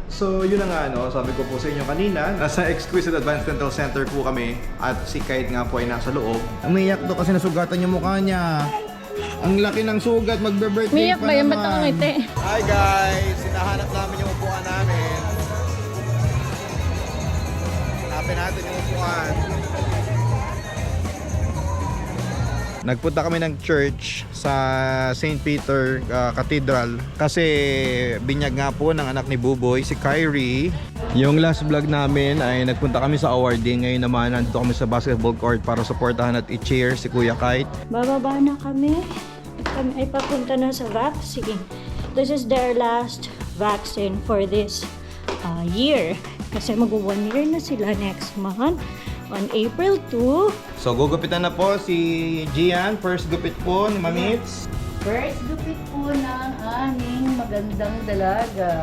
So yun na nga, no? Sabi ko po sa inyo kanina, nasa Exquisite Advanced Dental Center po kami at si Kite nga po ay nasa loob. Umiyak to kasi nasugatan yung mukha niya. Ang laki ng sugat, magbe-birthday Miyak pa ba yan? Ba't naman. nakangiti? Hi guys! Sinahanap namin yung upuan namin. Hanapin natin yung upuan. Nagpunta kami ng church sa St. Peter Cathedral kasi binyag nga po ng anak ni Buboy, si Kyrie. Yung last vlog namin ay nagpunta kami sa awarding. Ngayon naman nandito kami sa basketball court para supportahan at i-cheer si Kuya Kite. Bababa na kami. Kami ay papunta na sa vaccine. This is their last vaccine for this year. Kasi mag-1 year na sila next month on April 2. So gugupitan na po si Gian. First gupit po ni Mamits. First gupit po ng aming magandang dalaga.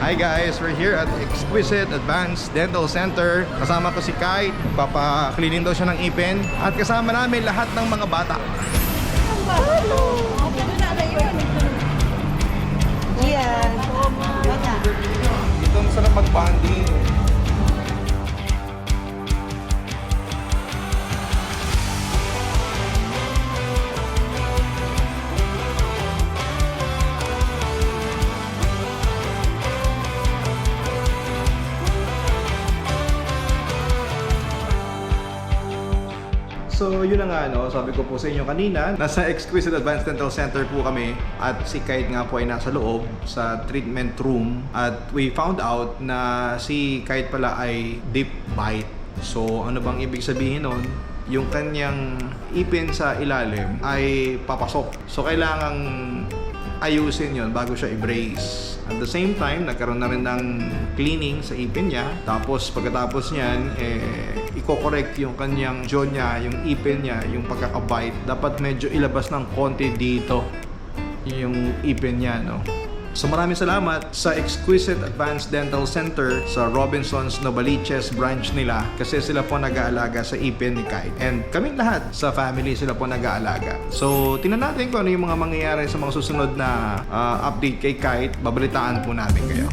Hi guys, we're here at Exquisite Advanced Dental Center. Kasama ko si Kai, papa-cleaning daw siya ng ipin. At kasama namin lahat ng mga bata. Yan. Ito ang sarap mag-bonding. So yun na nga, no? Sabi ko po sa inyo kanina, nasa Exquisite Advanced Dental Center po kami at si Kite nga po ay nasa loob sa treatment room at we found out na si Kite pala ay deep bite. So ano bang ibig sabihin nun? Yung kanyang ipin sa ilalim ay papasok. So kailangang ayusin yon bago siya i-brace. At the same time, nagkaroon na rin ng cleaning sa ipin niya. Tapos pagkatapos niyan, i-correct yung kanyang jaw niya, yung ipin niya, yung pagkakabite. Dapat medyo ilabas ng konti dito yung ipin niya, no? So maraming salamat sa Exquisite Advanced Dental Center sa Robinsons Novaliches branch nila kasi sila po nag-aalaga sa ipin ni Kite. And kaming lahat sa family sila po nag-aalaga. So tingnan natin kung ano yung mga mangyayari sa mga susunod na update kay Kite. Babalitaan po natin kayo.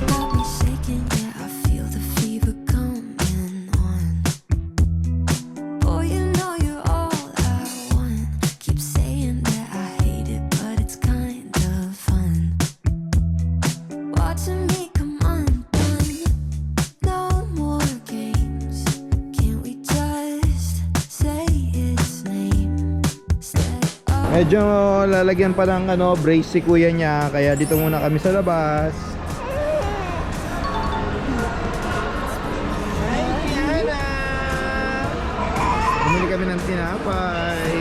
Medyo lalagyan pa ng brace si kuya niya, kaya dito muna kami sa labas. Hi, Kiana! Bumili kami ng tinapay.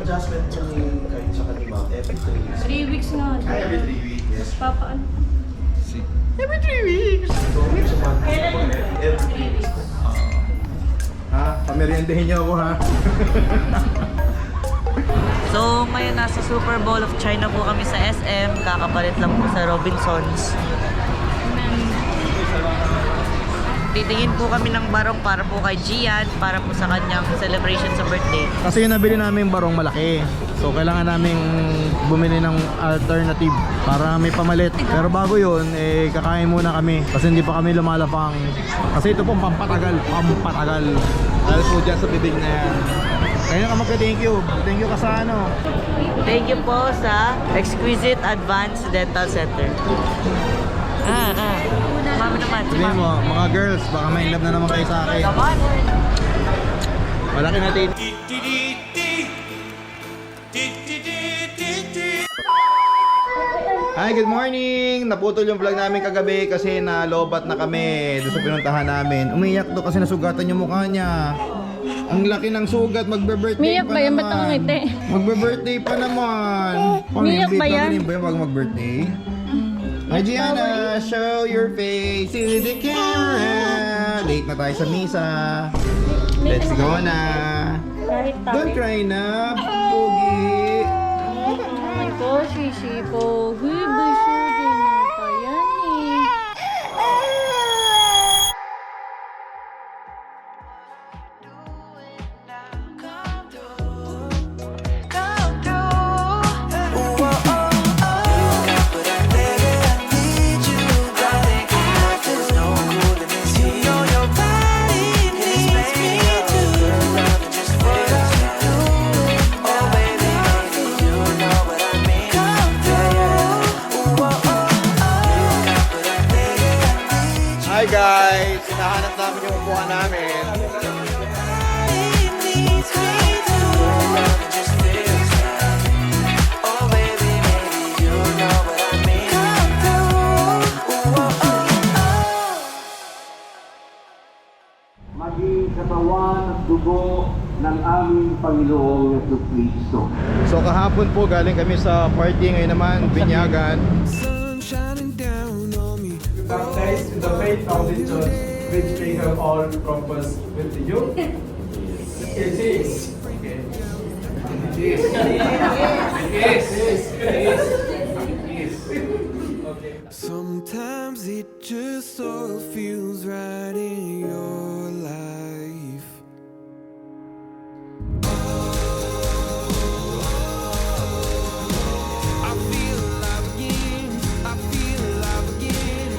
Adjustment sa kayo sa kanima every 3 weeks. 3 weeks nga. Every 3 weeks. Yes. Papa, ano? Every 3 weeks. So, every 3 weeks. Ha? Pameriendahin niyo ako, ha? So ngayon nasa Super Bowl of China po kami sa SM. Kakapalit lang po sa Robinsons. Titingin po kami ng barong para po kay Gian, para po sa kanyang celebration sa birthday. Kasi yung nabili namin barong malaki. So kailangan namin bumili ng alternative para may pamalit. Pero bago yun, kakain muna kami. Kasi hindi pa kami lumalapang. Kasi ito po pampatagal. Pampatagal. Dahil po dyan sa bibig na yan. Kaya ka magka-thank you. Thank you ka sa ano. Thank you po sa Exquisite Advanced Dental Center. Mami naman. Sabihin mo, mga girls, baka may love na naman kayo sa akin. Malaki natin. Hi, good morning! Naputol yung vlog namin kagabi kasi nalobat na kami doon sa pinuntahan namin. Umiyak to kasi nasugatan yung mukha niya. Ang laki ng sugat, magbe-birthday Miyak pa ba yan? naman. Ba't nakangiti? Magbe-birthday pa naman. Miyak ba yan? Ba yan pag mag-birthday? Hi, Gianna! Show your face to the camera! Late na tayo sa misa. Let's go na! Kahit Don't cry na, Pogi! Oh my gosh, sisipo. Gusto din pa yan eh. Hi guys! Hinahanap namin yung upuan namin. maging katawan at dugo ng aming Panginoong Jesucristo. So kahapon po galing kami sa party, ngayon naman binyagan. Sun shining down on me. Baptized in the faith Catholic Church, which we have all professed with you. It is. Okay. It is. It is. Okay. Sometimes it just so feels right in your life. I feel alive again. I feel alive again.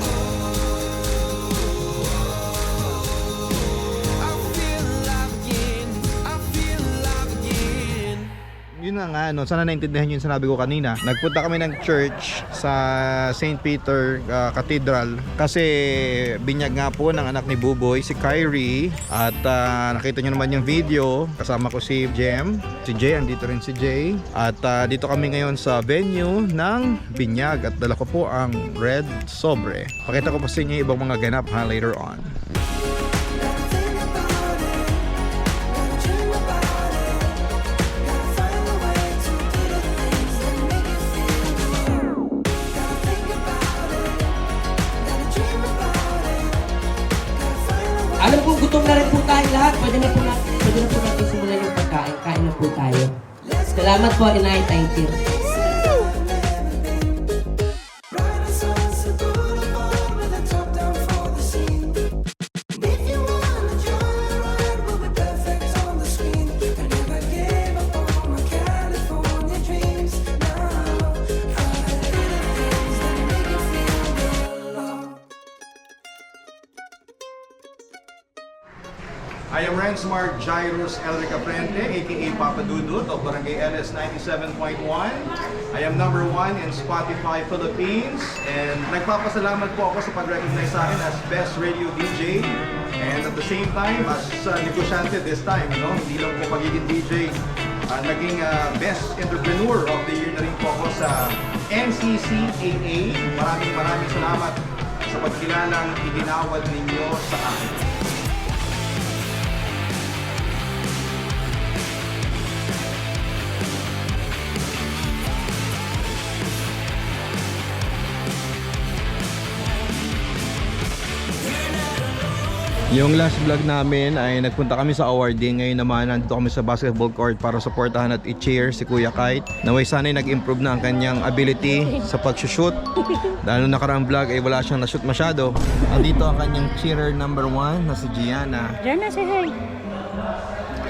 I feel alive again. I feel alive again. Yun na nga, no, sana naintindihan nyo yung sinabi ko kanina. Nagpunta kami ng church sa St. Peter Cathedral kasi binyag nga po ng anak ni Buboy, si Kyrie. At nakita nyo naman yung video. Kasama ko si Jem, si Jay, andito rin si Jay. At dito kami ngayon sa venue ng binyag at dala ko po ang red sobre. Pakita ko pa sa inyo yung ibang mga ganap ha, later on. Alam po, gutom na rin po tayo lahat. Pwede na po natin simulan yung pagkain. Kain na po tayo. Salamat po, Inay. Thank you. I am Rensmar Jairus Elrica Frente, aka Papa Dudut of Barangay LS 97.1. I am number 1 in Spotify Philippines. And nagpapasalamat po ako sa pag-recognize sa akin as Best Radio DJ. And at the same time, as negosyante this time, no? Hindi lang po pagiging DJ. Naging Best Entrepreneur of the Year na rin po ako sa NCCAA. Maraming salamat sa pagkilalang iginawad ninyo sa akin. Yung last vlog namin ay nagpunta kami sa awarding. Ngayon naman nandito kami sa basketball court para supportahan at i-cheer si Kuya Kite. Naway sana'y nag-improve na ang kanyang ability sa pag-shoot. Dahil nung nakaraang vlog ay wala siyang na-shoot masyado. Andito ang kanyang cheerer number 1 na si Gianna. Diyan na si Hey.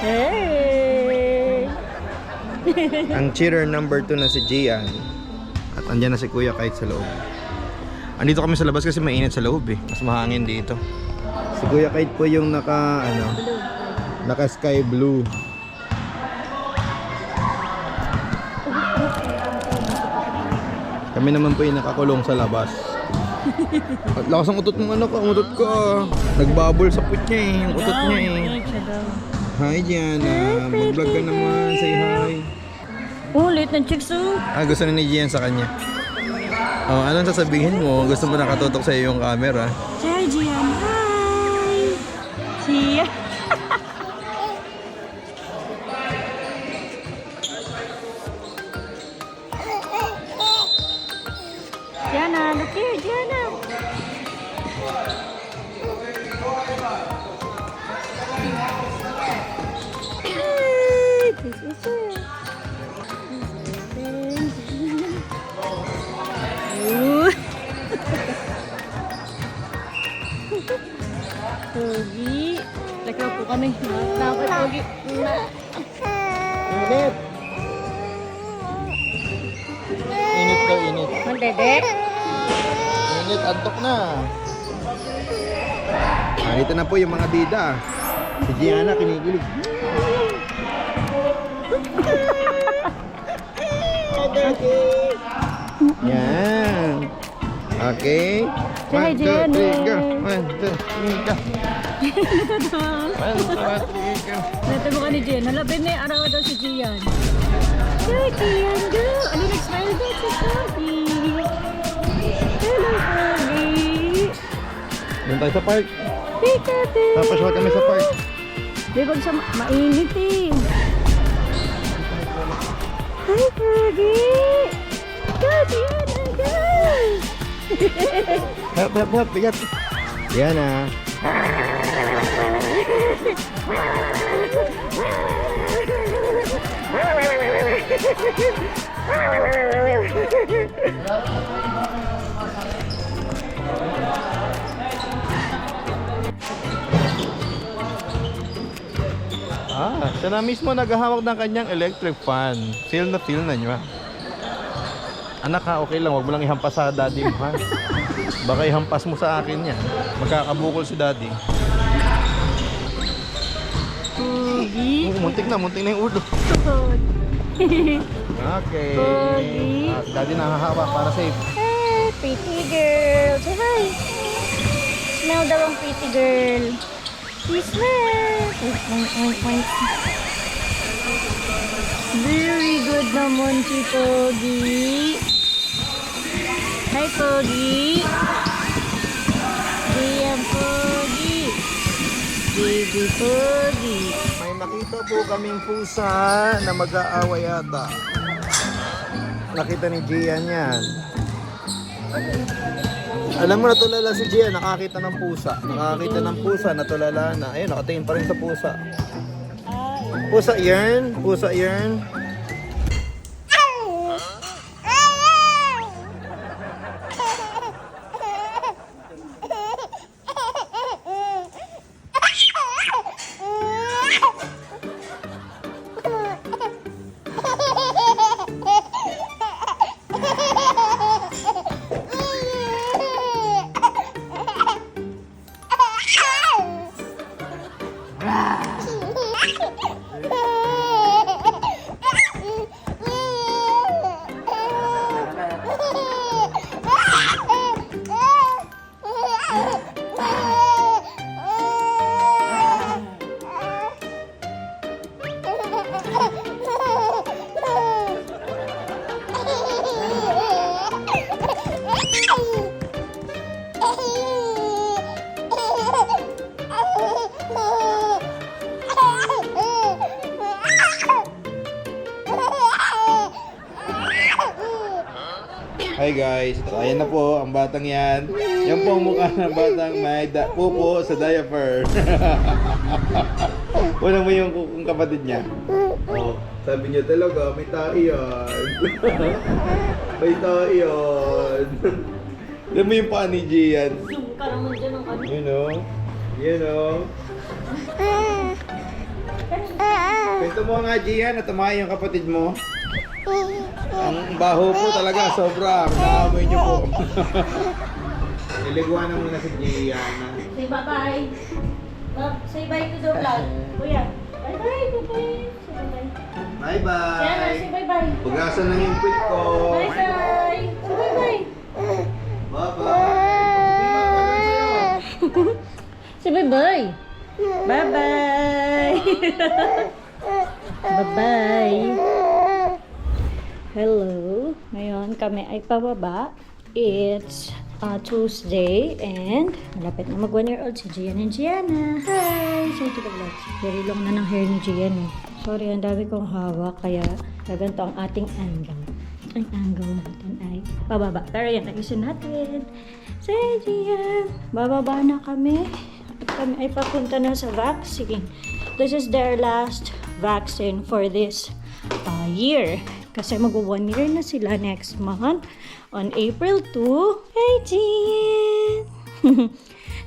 Hey! Ang cheerer number 2 na si Gian. At andyan na si Kuya Kite sa loob. Andito kami sa labas kasi mainit sa loob eh. Mas mahangin dito. Si Kuya Kite po yung naka sky blue. Kami naman po yung nakakulong sa labas. At lakas ang utot ng anak, utot ko. Nagbabol sa put niya eh, yung utot niya eh. Hi Gianna, mag-vlog ka naman, say hi. Oh, late ng chicks oh. Gusto na ni Gian sa kanya. Oh, anong sasabihin mo? Gusto mo nakatutok sa iyo yung camera? Hi, Gian. Hi! Siya. Diana, look here, Diana. Hi, this is her. Ooh. Pogi. Teka po kami. Takot, Pogi. Init! Init daw, init. Mandedek? Init, antok na. Ito na po yung mga bida. Si Gianna kinikilig. Yan. Okay. Say hi, 1, 2, 3, go. Gianna. 1, 2, 3, go. 1, 2, 3, go. Natabo ka ni Jen. Halapin na yung araw daw si Gian. Go, Gian, go! Ano, nag-smile daw si Pogi. Hello, Pogi. Doon tayo sa park. Pikate. Papasyal kami sa park. Di ba sa mainit eh. Hi, Pogi. Go, Diana, go! Help, help, help. Bigat. Gianna. Siya na mismo naghahawak ng kanyang electric fan. Feel na niyo. Anak ha, okay lang, wag mo lang ihampas sa daddy mo ha. Baka ihampas mo sa akin yan. Magkakabukol si daddy. Pogi. Muntik na yung ulo. Okay. Pogi. Si daddy nahahawak para safe. Hey, pretty girl. Say hi. Smell daw ang pretty girl. She smell. Oink. Very good naman si Pogi. Hi, Pogi. Diyan, Pogi. Baby Pogi. May nakita po kaming pusa na mag-aaway yata. Nakita ni Gian yan. Alam mo, natulala si Gian, nakakita ng pusa. Nakakita ng pusa, natulala na. Ayun, nakatingin pa rin sa pusa. Pusa yarn, pusa yarn. Hi guys, ayan na po ang batang yan. Yan po ang mukha ng batang may pupo sa diaper. Una mo yung kapatid niya. Oh, sabi niya talaga, may tae yan. May tae yan. Alam mo yung paa ni Gian? You know? Kwento mo nga Gian, natamaan yung kapatid mo. Ang baho po talaga, sobra. Naamoy niyo po. Iliguan na muna si Gianna. Say bye-bye. Say bye to the vlog. Kuya. Bye-bye. Bye-bye. Say bye-bye. Bye-bye. Diana, say bye-bye. Pugasan lang yung pit ko. Bye-bye. Say bye-bye. Bye-bye. Say bye-bye. Bye-bye. Bye-bye. Hello. Ngayon kami ay pababa it's Tuesday and malapit na mag 1 year old si Gian and Gianna. Hi! Say to the vlog. Very long na ng hair ni Gian. Sorry, ang dami kong hawak kaya gaganto ang ating angle. Ang angle natin ay bababa. Pero yan, ayusin natin. Say Gian! Bababa na kami. At kami ay papunta na sa vaccine. This is their last vaccine for this year. Kasi mag-1 year na sila next month on April 2. Hey, Gian!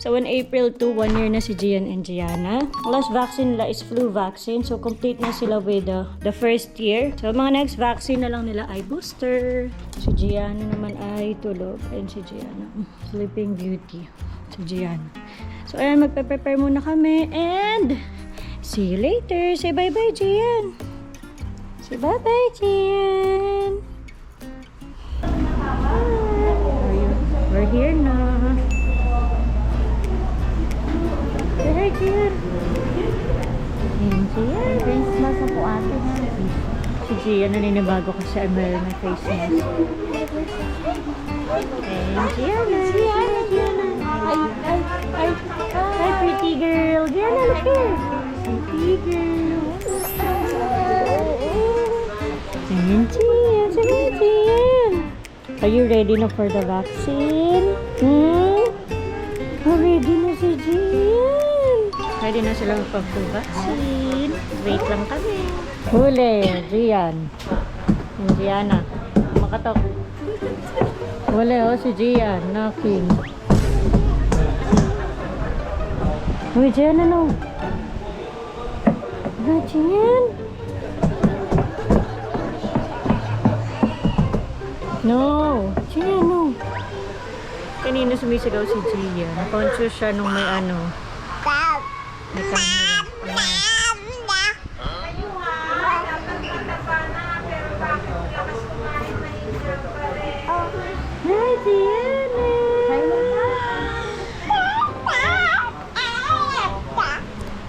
So, on April 2, 1 year na si Gian and Gianna. Last vaccine nila is flu vaccine. So, complete na sila with the first year. So, mga next vaccine na lang nila ay booster. Si Gianna naman ay tulog. And si Gianna, sleeping beauty. Si Gianna. So, ayan, magpe-prepare muna kami. And, see you later. Say bye-bye, Gian. Say bye-bye, Gian. We're here na. Say hi, Gian. Ayan, Gian. Face mask po ate na. Si Gian naninibago kasi ay meron na face mask. Ayan, Gianna. Gianna. Hi, pretty girl. Gianna, look here. Pretty girl. Ayan, Gian. Sige, Gian. Are you ready na for the vaccine? Oh, ready na si Gian. Ready na sila magpag-flu vaccine. Wait lang kami. Huli, Gian. Yung Gianna. Makatok. Huli, oh, si Gian. Knocking. Uy, Gian, ano? Ano, Gian? No! Gian, no! Kanina sumisigaw si Gian. Conscious siya nung may ano. May camera. Hi, Gian!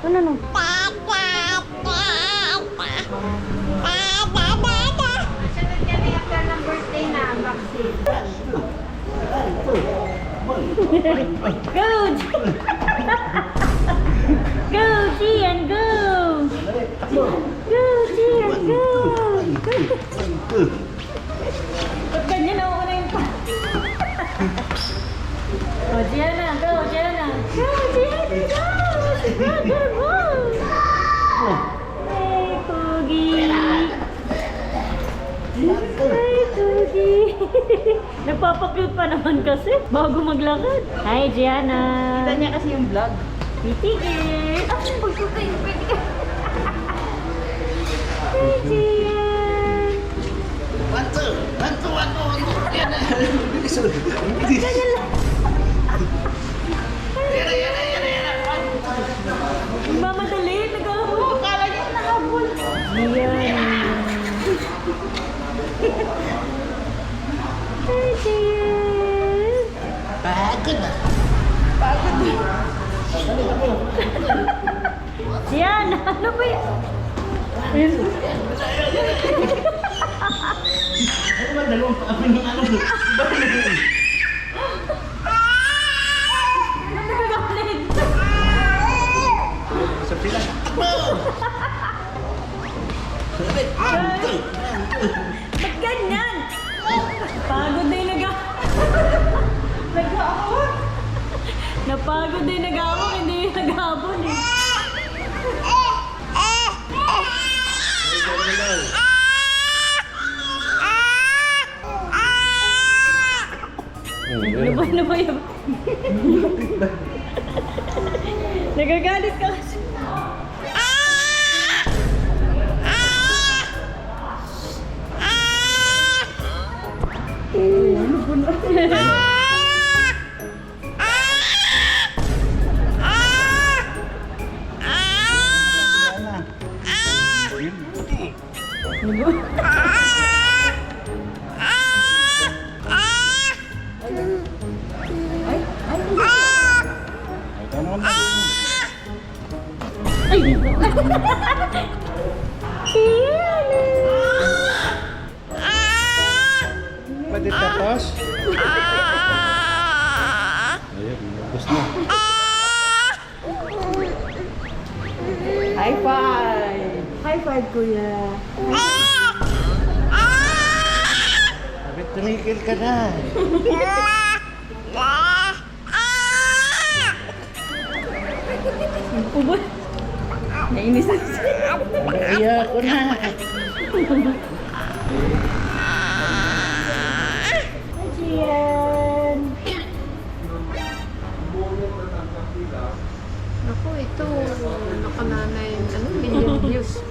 Ano, no? Go! Go, Gian, go! Go, Gian, go! Ba't ganyan ako na yung pa? Oh, Gianna, go, Gianna! Go, Gianna, go! Go, go, go! Hey, Pogi! Hi, Pogi! Nagpapakute pa naman kasi bago maglakad. Hi, Gianna! Kita niya kasi yung vlog. Pretty girl! Ah, pagkukay, pretty girl! Hi, Gian! Ganyan lang. Mamadali, nag-ahabol. Kala niya nakahabol. Gian! Hi, Gian! Pagod na. Gian, ano ba yun? Nagagalit. Ba't ganyan? Pagod na yung nag-aawak. Napagod na yung nag-aawak, hindi yung nag-ahabol eh. Ano ba yun? Nagagalit ka kasi. Ano po na? Pwede tapos? High five! High five, kuya. Sabi, tumigil ka na. Ubo. Nainis na siya. Iyak ko na. Hi, Gian. Ako, ito, nakananay, million views.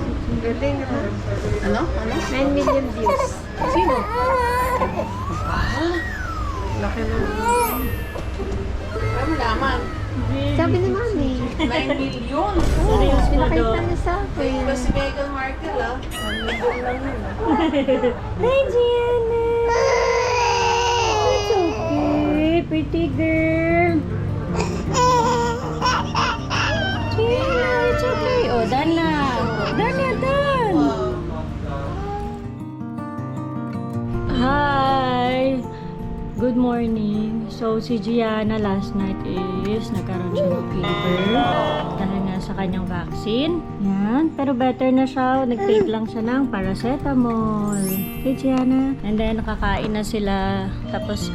Ang galing, Ano? 9 million views. Sino? Laki na. Ay, malaman. Sabi ni Mami, 9 million. Seryoso daw. pinakita niya sa akin. Si Meghan Markle, ah. Hi, Gianna. It's okay. Pretty girl. Gianna, it's okay. Oh, done na. Done na, done. Hi. Good morning. So, si Gianna last night is nagkaroon siya ng fever dahil nga sa kanyang vaccine. Yan. Pero better na siya. Nag-take lang siya ng paracetamol. Okay, Gianna? And then, nakakain na sila. Tapos,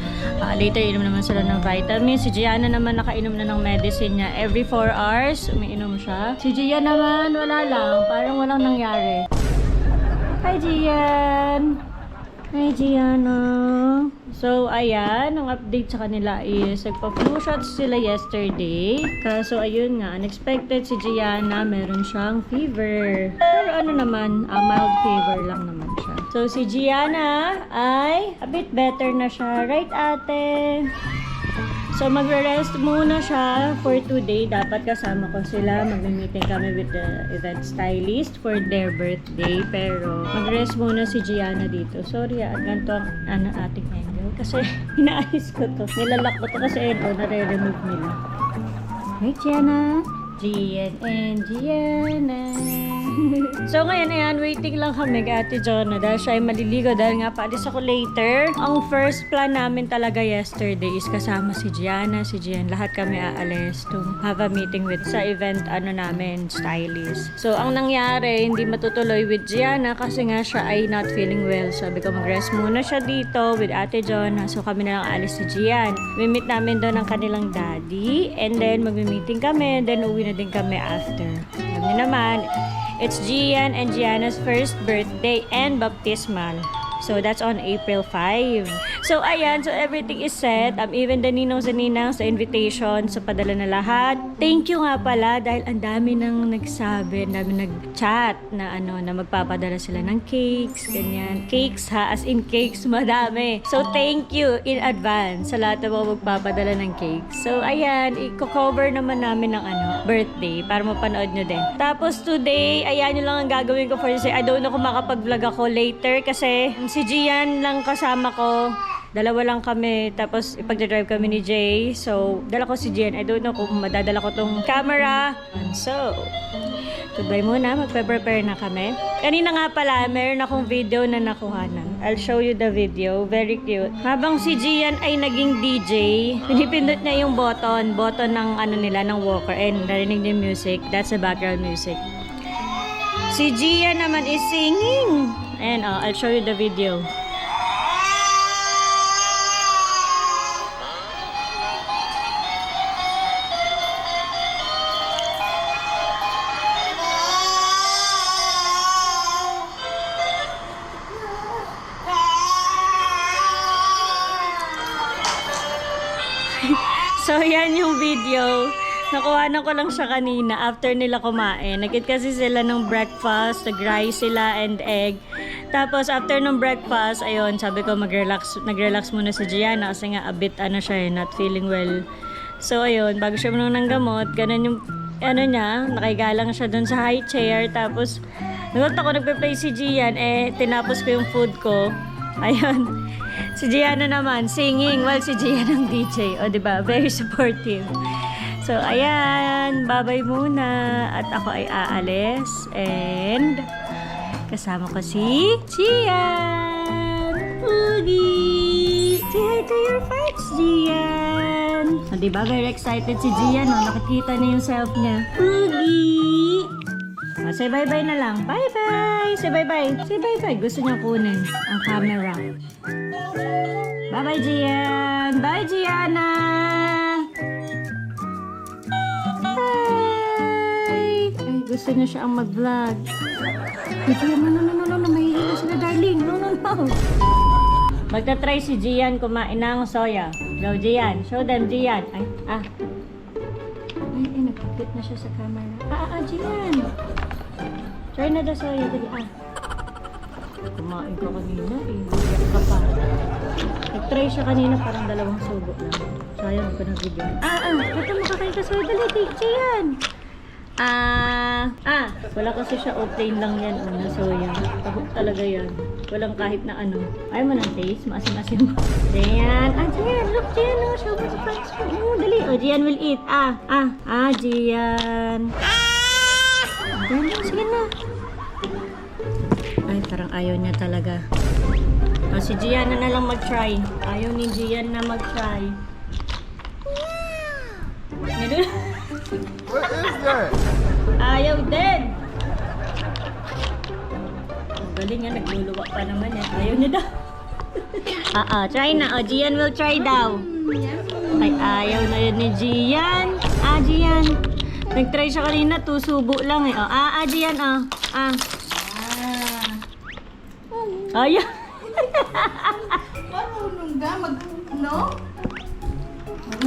later, inom naman sila ng vitamins. Si Gianna naman nakainom na ng medicine niya. Every 4 hours, umiinom siya. Si Gian naman, wala lang. Parang walang nangyari. Hi, Gian! Hi, Gianna. So, ayan, ang update sa kanila is nagpa-flu shots sila yesterday. Kaso, ayun nga, unexpected si Gianna, meron siyang fever. Pero ano naman, mild fever lang naman siya. So, si Gianna ay a bit better na siya. Right, ate? So, magre-rest muna siya for today. Dapat kasama ko sila. Mag-meeting kami with the event stylist for their birthday. Pero, mag-rest muna si Gianna dito. Sorry, ganito ang ating angle. Kasi, inaayos ko to. Nilalak ko to kasi nare-remove nila. Right, Gianna? Gian and Gianna. So ngayon, ayan, waiting lang kami kay Ate Jonah dahil siya ay maliligo dahil nga paalis ako later. Ang first plan namin talaga yesterday is kasama si Gianna, si Gian, lahat kami aalis to have a meeting with sa event namin, stylist. So ang nangyari, hindi matutuloy with Gianna kasi nga siya ay not feeling well. Sabi ko mag-rest muna siya dito with Ate Jonah. So kami na lang aalis si Gian. We-meet namin doon ang kanilang daddy and then mag-meeting kami, then uwi na din kami after. Alam niyo naman, it's Gian and Gianna's first birthday and baptismal. So, that's on April 5. So, ayan. So, everything is set. Even the ninong sa ninang sa invitation. So, padala na lahat. Thank you nga pala dahil ang dami nang nagsabi, ang dami nag-chat na na magpapadala sila ng cakes, ganyan. Cakes ha, as in cakes, madami. So, thank you in advance sa lahat ng mga magpapadala ng cakes. So, ayan. I-cover naman namin ng birthday para mapanood nyo din. Tapos, today, ayan yun lang ang gagawin ko for this. I don't know kung makapag-vlog ako later kasi si Gian lang kasama ko. Dalawa lang kami. Tapos ipagdadrive kami ni Jay. So, dala ko si Gian. I don't know kung madadala ko tong camera. And so, goodbye muna. Magpe-prepare na kami. Kanina nga pala, meron akong video na nakuhanan. I'll show you the video. Very cute. Habang si Gian ay naging DJ, pinipindot niya yung button ng nila, ng walker. And narinig niya yung music. That's the background music. Si Gian naman is singing. And I'll show you the video. So, yan yung video. Nakuhanan ko lang siya kanina after nila kumain. Nag-eat kasi sila ng breakfast, nag-rice sila and egg. Tapos after ng breakfast, ayun, sabi ko nag-relax muna si Gianna kasi nga a bit siya, not feeling well. So ayun, bago siya manong ng gamot, ganun yung niya, nakaigalang siya dun sa high chair. Tapos nagulat ako, nagpe-play si Gian, tinapos ko yung food ko. Ayun. Si Gianna naman, singing while si Gian ang DJ. O, diba? Very supportive. So, ayan. Bye-bye muna. At ako ay aalis. And, kasama ko si Gian. Poogie! Say hi to your farts, Gian! Diba, very excited si Gian, no? Nakikita niya yung self niya. Pogi! Say bye-bye na lang. Bye-bye! Say bye-bye. Say bye-bye. Gusto niya kunin ang camera. Bye-bye, Gian! Bye, Gianna! Bye! Ay, gusto niya siya ang mag-vlog. Ay, Gian, no. Mahihila sila, darling. No. Magta-try si Gian kumain ng soya. Go, Gian. Show them, Gian. Ay, nagpipit na siya sa camera. Gian. Try na daw soya. Dali, Kumain ka kanina, Iyak ka pa. Nag-try siya kanina, parang 2 subo lang. Sayang ko na video. Ito makakain ka soya. Dali, Gian. Wala kasi siya plain lang yan na soya. Tahok talaga yan. Walang kahit na ano. Ayaw mo ng taste? Maasim-asim mo. Gian. Gian. Look, Gian. Show mo sa friends mo. Dali. Gian will eat. Gian. Sige na. Ay, parang ayaw niya talaga. Si Gian na lang mag-try. Ayaw ni Gian na mag-try. What is that? Ayaw din. Galing nga, nagluluwa pa naman yan. Ayaw niya daw. Try na. Gian will try daw. Ay, ayaw na yun ni Gian. Gian. Nag-try siya kanina, 2 subo lang eh. Gian, Ayaw. Marunong ka no?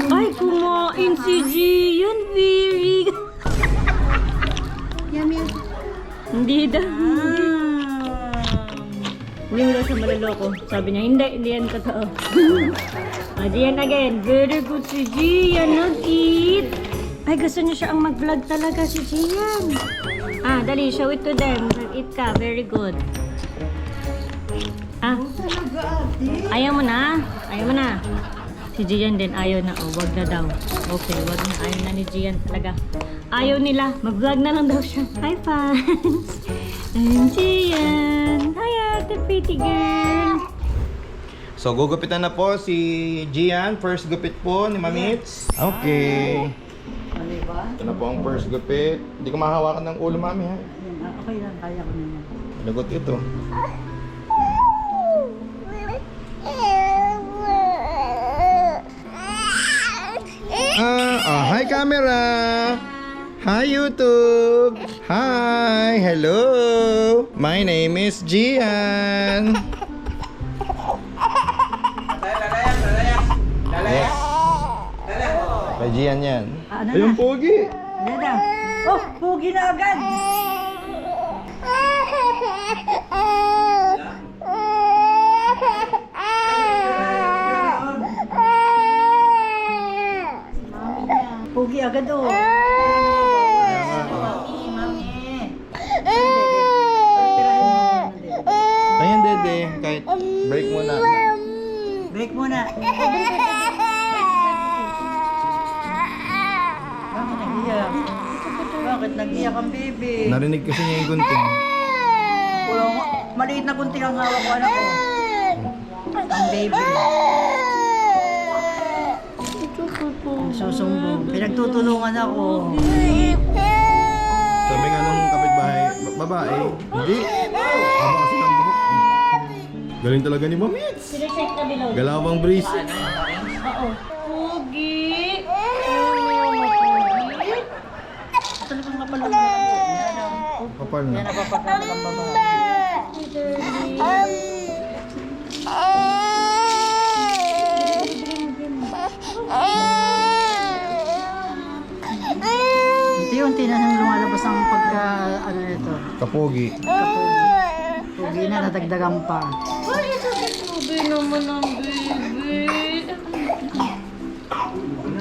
Ay, kumain si Gian. Very good. Yummy. Hindi daw. Hindi mo daw siya maloloko. Sabi niya, hindi yan totoo. Gian again. Very good si Gian. Nag-eat. Ay, gusto niya siya ang mag-vlog talaga si Gian. Dali, show it to them. Nag-eat ka. Very good. Ayaw mo na. Si Gian din, ayaw na. Wag na daw. Okay, wag na. Ayaw na ni Gian talaga. Ayaw nila. Mag-vlog na lang daw siya. Hi, fans! I'm Gian! Hi, ate pretty girl! So, gugupitan na po si Gian. First gupit po ni Mamits. Okay. Ito na po ang first gupit. Hindi ko mahawakan ng ulo, Mami, ha? Okay lang, kaya ko naman. Lagot ito. Hi camera! Hi YouTube! Hi! Hello! My name is Gian! Yes. Kay Gian yan. Ayun, pogi! Pugi na agad! Pugi agad Ayan, Dede. Kahit break muna. Break muna. Bakit nag-iyak? Bakit nag-iyak ang baby? Narinig kasi niya yung gunting. Maliit na gunting ang hawak ko, anak ko. Ang baby. Susumbong. Pinagtutulungan ako. Sabi nga nung kapitbahay, babae, hindi. Haba kasi ng buhok. Galing talaga ni Mamits. Sine-check na below. Galawang breeze. Oo. Pugi! Talagang kapalungan ako. Kapal na. Yan napapagkakas ang babae. Unti-unti na nang lumalabas ang ito. Kapogi. Pugi na, nadagdagan pa. Ay, sabi naman ang baby.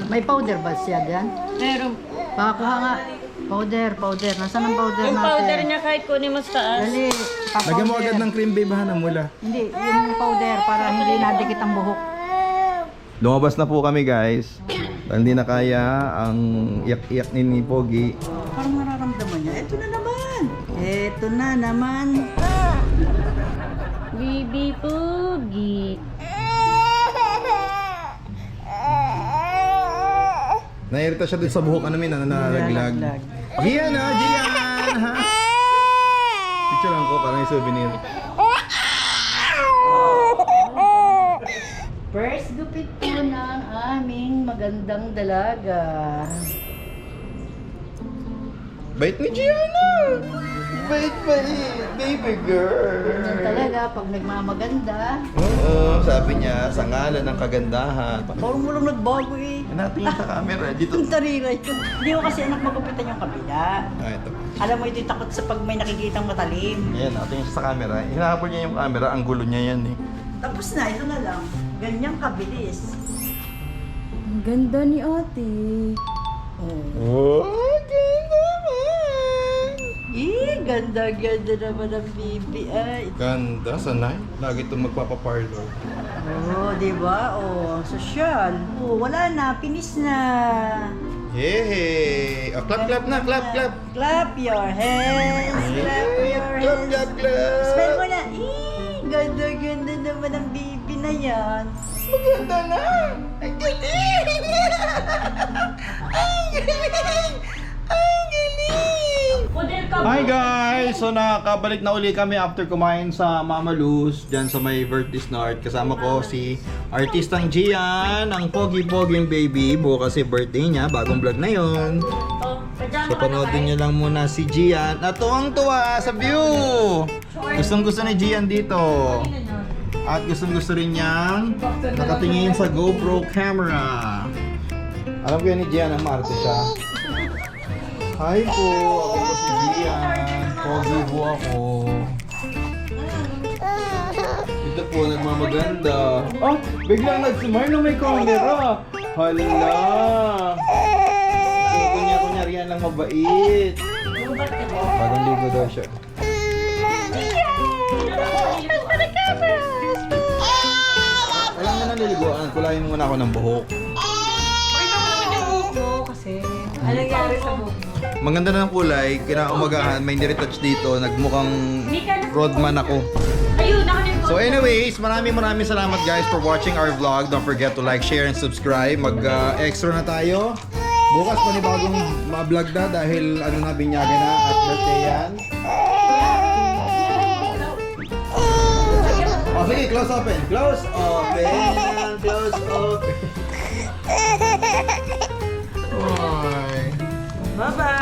May powder ba siya dyan? Meron. Pakakuha nga. Powder. Nasaan ang powder Yung natin? powder niya kahit kunin mo sa taas. Dali. Lagyan mo agad ng cream babe ha na mula. Hindi, yung powder para hindi nadikit ang buhok. Lumabas na po kami guys. Dahil hindi na kaya ang iyak-iyak ni Pogi. Parang mararamdaman niya. Ito na naman. Baby Pugi. Nairita siya dun sa buhok ano min na nalalaglag. Gian ha, Gian ha. Picture lang ko para may souvenir. First gupit po ng aming magandang dalaga. Bait ni Gianna! Bait, baby girl! Ganyan talaga pag nagmamaganda. Oo, sabi niya, sa ngalan ng kagandahan. Parang mo lang nagbago eh. Natingin sa camera, dito. Ang tariray ko. Hindi ko kasi anak magupitan yung kabila. Ah, ito. Alam mo, ito yung takot sa pag may nakikitang matalim. Ayan, natingin siya sa camera. Hinahabol niya yung camera, ang gulo niya yan eh. Tapos na, ito na lang. Ganyang kabilis. Ang ganda ni ate. Oh, ganda naman! Ganda naman ang bibi ay. Ganda, sanay. Lagi itong magpapaparlor. Oo, di ba? Oo, sosyal. Oo, wala na, finish na. Yay! Oh, clap na, clap. Clap your hands, clap your hands. Clap. Smell mo na. Ganda naman ang bibi na yan. Maganda na! Ang galing! Ang galing! Ang galing! Hi guys! So nakabalik na uli kami after kumain sa Mama Luz dyan sa may birthday snort. Kasama ko si artistang Gian, ang pogi-poging baby. Bukas si birthday niya, bagong vlog na yon. So panoodin niyo lang muna si Gian. Natuwang-tuwa sa view! Gustong-gusto ni Gian dito. At gustong-gusto rin niyang nakatingin sa GoPro camera. Alam ko yan ni Gian, ang maarte siya. Hi po! Ako po si Gian. Pogi po ako. Ito po, nagmamaganda. Oh! Biglang nag-smile na may camera! Hala! So, kunya-kunyari yan lang mabait. Parang ligo daw siya. Alam mo na naliliguan, kulayin mo muna ako ng buhok. Anong nangyari sa buhok? Maganda na ng kulay, kinaumagahan, may niretouch dito, nagmukhang roadman ako. So anyways, maraming salamat guys for watching our vlog. Don't forget to like, share, and subscribe. Mag-extra na tayo. Bukas panibagong ma-vlog na dahil ano na, binyaga na at birthday yan. Oh, sige, close open. Close open. Close open. Bye. Bye-bye!